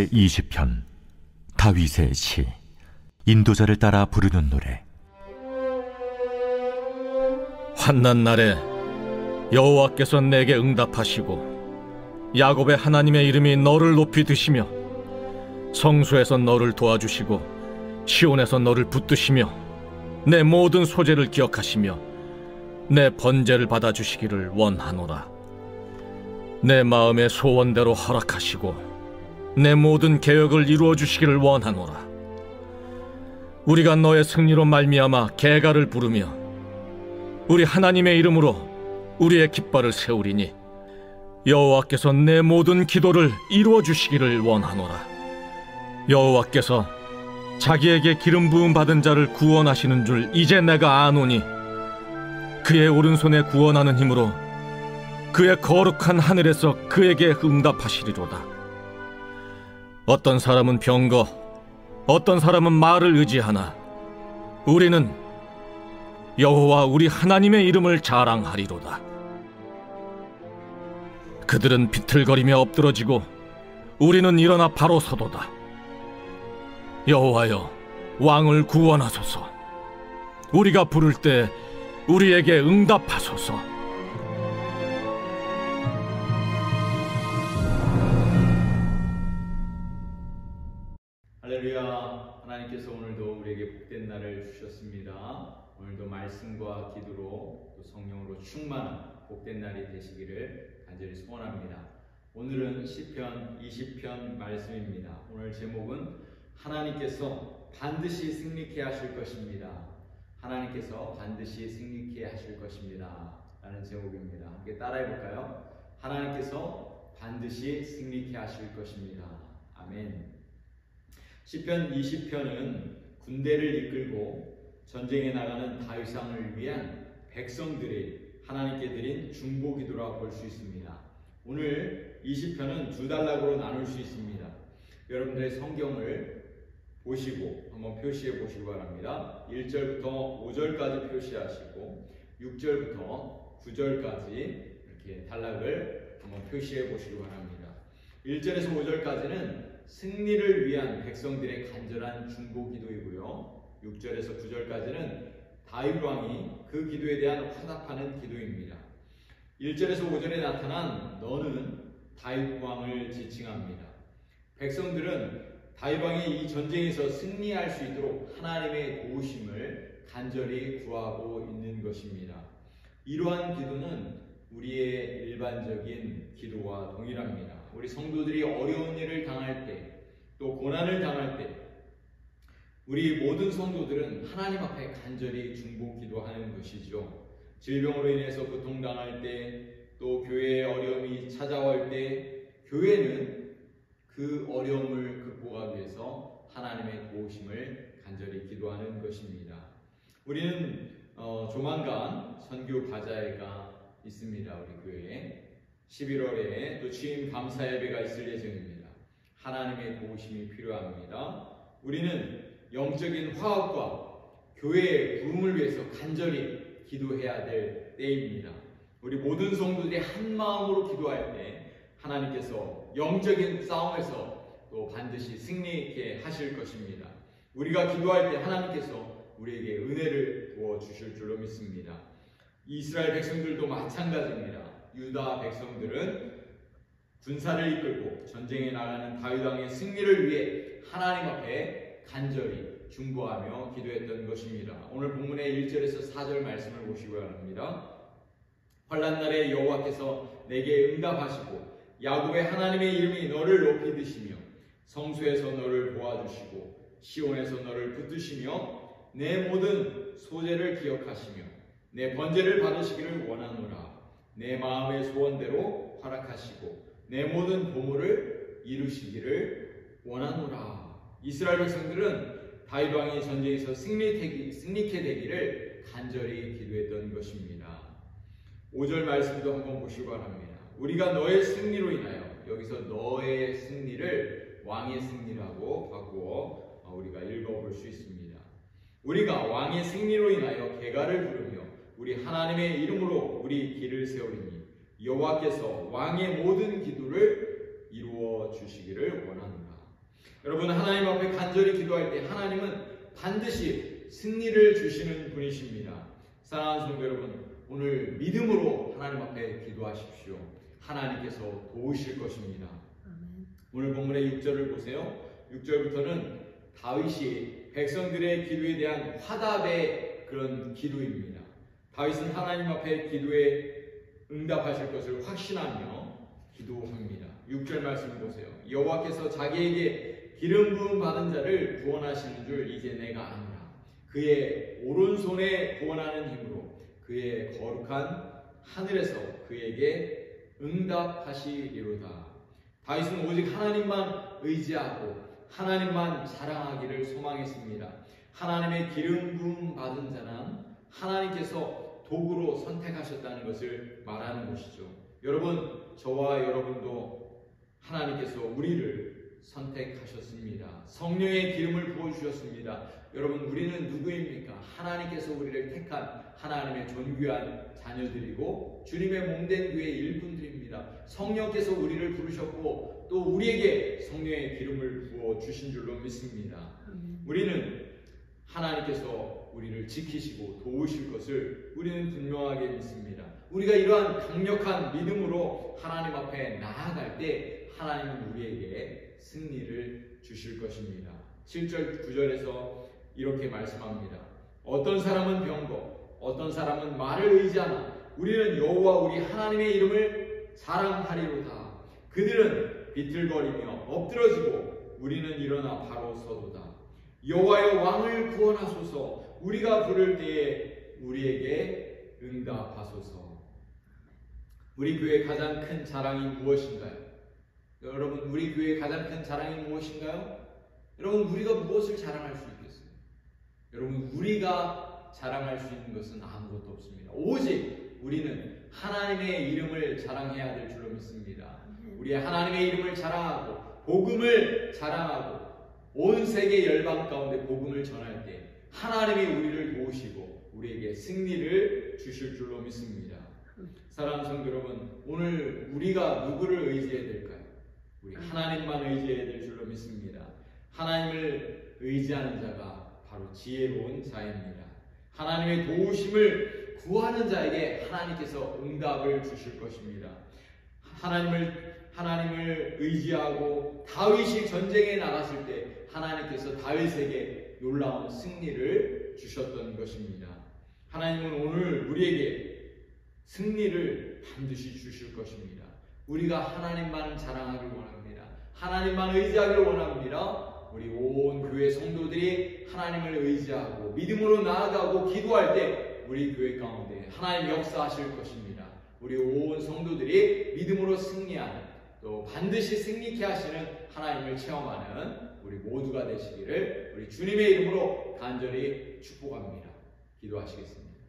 20편 다윗의 시. 인도자를 따라 부르는 노래. 환난 날에 여호와께서 내게 응답하시고 야곱의 하나님의 이름이 너를 높이 드시며 성소에서 너를 도와주시고 시온에서 너를 붙드시며 내 모든 소재를 기억하시며 내 번제를 받아주시기를 원하노라. 내 마음의 소원대로 허락하시고 내 모든 계획을 이루어 주시기를 원하노라. 우리가 너의 승리로 말미암아 계가를 부르며 우리 하나님의 이름으로 우리의 깃발을 세우리니 여호와께서 내 모든 기도를 이루어 주시기를 원하노라. 여호와께서 자기에게 기름 부음 받은 자를 구원하시는 줄 이제 내가 아노니 그의 오른손에 구원하는 힘으로 그의 거룩한 하늘에서 그에게 응답하시리로다. 어떤 사람은 병거, 어떤 사람은 말을 의지하나 우리는 여호와 우리 하나님의 이름을 자랑하리로다. 그들은 비틀거리며 엎드러지고 우리는 일어나 바로 서도다. 여호와여, 왕을 구원하소서. 우리가 부를 때 우리에게 응답하소서. 할렐루야. 하나님께서 오늘도 우리에게 복된 날을 주셨습니다. 오늘도 말씀과 기도로 또 성령으로 충만한 복된 날이 되시기를 간절히 소원합니다. 오늘은 시편 20편 말씀입니다. 오늘 제목은 하나님께서 반드시 승리케 하실 것입니다. 하나님께서 반드시 승리케 하실 것입니다 라는 제목입니다. 함께 따라해 볼까요? 하나님께서 반드시 승리케 하실 것입니다. 아멘. 시편 20편은 군대를 이끌고 전쟁에 나가는 다윗왕을 위한 백성들이 하나님께 드린 중보기도라 볼 수 있습니다. 오늘 20편은 두 단락으로 나눌 수 있습니다. 여러분들의 성경을 보시고 한번 표시해 보시기 바랍니다. 1절부터 5절까지 표시하시고 6절부터 9절까지 이렇게 단락을 한번 표시해 보시기 바랍니다. 1절에서 5절까지는 승리를 위한 백성들의 간절한 중보기도이고요. 6절에서 9절까지는 다윗 왕이 그 기도에 대한 화답하는 기도입니다. 1절에서 5절에 나타난 너는 다윗 왕을 지칭합니다. 백성들은 다윗 왕이 이 전쟁에서 승리할 수 있도록 하나님의 도우심을 간절히 구하고 있는 것입니다. 이러한 기도는 우리의 일반적인 기도와 동일합니다. 우리 성도들이 어려운 일을 당할 때, 또 고난을 당할 때 우리 모든 성도들은 하나님 앞에 간절히 중보 기도하는 것이죠. 질병으로 인해서 고통당할 때, 또 교회에 어려움이 찾아올 때 교회는 그 어려움을 극복하기 위해서 하나님의 도우심을 간절히 기도하는 것입니다. 우리는 조만간 선교 바자회가 있습니다. 우리 교회에 11월에 또 취임 감사 예배가 있을 예정입니다. 하나님의 도우심이 필요합니다. 우리는 영적인 화합과 교회의 부흥을 위해서 간절히 기도해야 될 때입니다. 우리 모든 성도들이 한 마음으로 기도할 때 하나님께서 영적인 싸움에서 또 반드시 승리케 하실 것입니다. 우리가 기도할 때 하나님께서 우리에게 은혜를 부어주실 줄로 믿습니다. 이스라엘 백성들도 마찬가지입니다. 유다 백성들은 군사를 이끌고 전쟁에 나가는 다윗 왕의 승리를 위해 하나님 앞에 간절히 중보하며 기도했던 것입니다. 오늘 본문의 1절에서 4절 말씀을 보시기 바랍니다. 환난 날에 여호와께서 내게 응답하시고 야곱의 하나님의 이름이 너를 높이 드시며 성소에서 너를 도와주시고 시온에서 너를 붙드시며 내 모든 소재를 기억하시며 내 번제를 받으시기를 원하노라. 내 마음의 소원대로 허락하시고 내 모든 보물을 이루시기를 원하노라. 이스라엘 백성들은 다윗 왕이 전쟁에서 승리케 되기를 간절히 기도했던 것입니다. 5절 말씀도 한번 보시기 바랍니다. 우리가 너의 승리로 인하여, 여기서 너의 승리를 왕의 승리라고 바꾸어 우리가 읽어볼 수 있습니다. 우리가 왕의 승리로 인하여 계가를 부르며 우리 하나님의 이름으로 우리 길을 세우리니 여호와께서 왕의 모든 기도를 이루어 주시기를 원하노라. 여러분, 하나님 앞에 간절히 기도할 때 하나님은 반드시 승리를 주시는 분이십니다. 사랑하는 성도 여러분, 오늘 믿음으로 하나님 앞에 기도하십시오. 하나님께서 도우실 것입니다. 오늘 본문의 6절을 보세요. 6절부터는 다윗이 백성들의 기도에 대한 화답의 그런 기도입니다. 다윗은 하나님 앞에 기도에 응답하실 것을 확신하며 기도합니다. 6절 말씀 보세요. 여호와께서 자기에게 기름 부음 받은 자를 구원하시는 줄 이제 내가 아노라. 그의 오른손에 구원하는 힘으로 그의 거룩한 하늘에서 그에게 응답하시리로다. 다윗은 오직 하나님만 의지하고 하나님만 자랑하기를 소망했습니다. 하나님의 기름 부음 받은 자는 하나님께서 도구로 선택하셨다는 것을 말하는 것이죠. 여러분, 저와 여러분도 하나님께서 우리를 선택하셨습니다. 성령의 기름을 부어주셨습니다. 여러분, 우리는 누구입니까? 하나님께서 우리를 택한 하나님의 존귀한 자녀들이고 주님의 몸된 교회의 일꾼들입니다. 성령께서 우리를 부르셨고 또 우리에게 성령의 기름을 부어주신 줄로 믿습니다. 우리는 하나님께서 우리를 지키시고 도우실 것을 우리는 분명하게 믿습니다. 우리가 이러한 강력한 믿음으로 하나님 앞에 나아갈 때 하나님은 우리에게 승리를 주실 것입니다. 7절 9절에서 이렇게 말씀합니다. 어떤 사람은 병거, 어떤 사람은 말을 의지하나 우리는 여호와 우리 하나님의 이름을 사랑하리로다. 그들은 비틀거리며 엎드러지고 우리는 일어나 바로 서도다. 여호와여, 왕을 구원하소서. 우리가 부를 때에 우리에게 응답하소서. 우리 교회의 가장 큰 자랑이 무엇인가요? 여러분, 우리 교회의 가장 큰 자랑이 무엇인가요? 여러분, 우리가 무엇을 자랑할 수 있겠어요? 여러분, 우리가 자랑할 수 있는 것은 아무것도 없습니다. 오직 우리는 하나님의 이름을 자랑해야 될 줄로 믿습니다. 우리의 하나님의 이름을 자랑하고 복음을 자랑하고 온 세계 열방 가운데 복음을 전할 때 하나님이 우리를 도우시고 우리에게 승리를 주실 줄로 믿습니다. 사랑하는 성도 여러분, 오늘 우리가 누구를 의지해야 될까요? 우리 하나님만 의지해야 될 줄로 믿습니다. 하나님을 의지하는 자가 바로 지혜로운 자입니다. 하나님의 도우심을 구하는 자에게 하나님께서 응답을 주실 것입니다. 하나님을 의지하고 다윗이 전쟁에 나갔을 때 하나님께서 다윗에게 놀라운 승리를 주셨던 것입니다. 하나님은 오늘 우리에게 승리를 반드시 주실 것입니다. 우리가 하나님만 자랑하길 원합니다. 하나님만 의지하기를 원합니다. 우리 온 교회 성도들이 하나님을 의지하고 믿음으로 나아가고 기도할 때 우리 교회 가운데 하나님 역사하실 것입니다. 우리 온 성도들이 믿음으로 승리하는, 또 반드시 승리케 하시는 하나님을 체험하는 우리 모두가 되시기를 우리 주님의 이름으로 간절히 축복합니다. 기도하시겠습니다.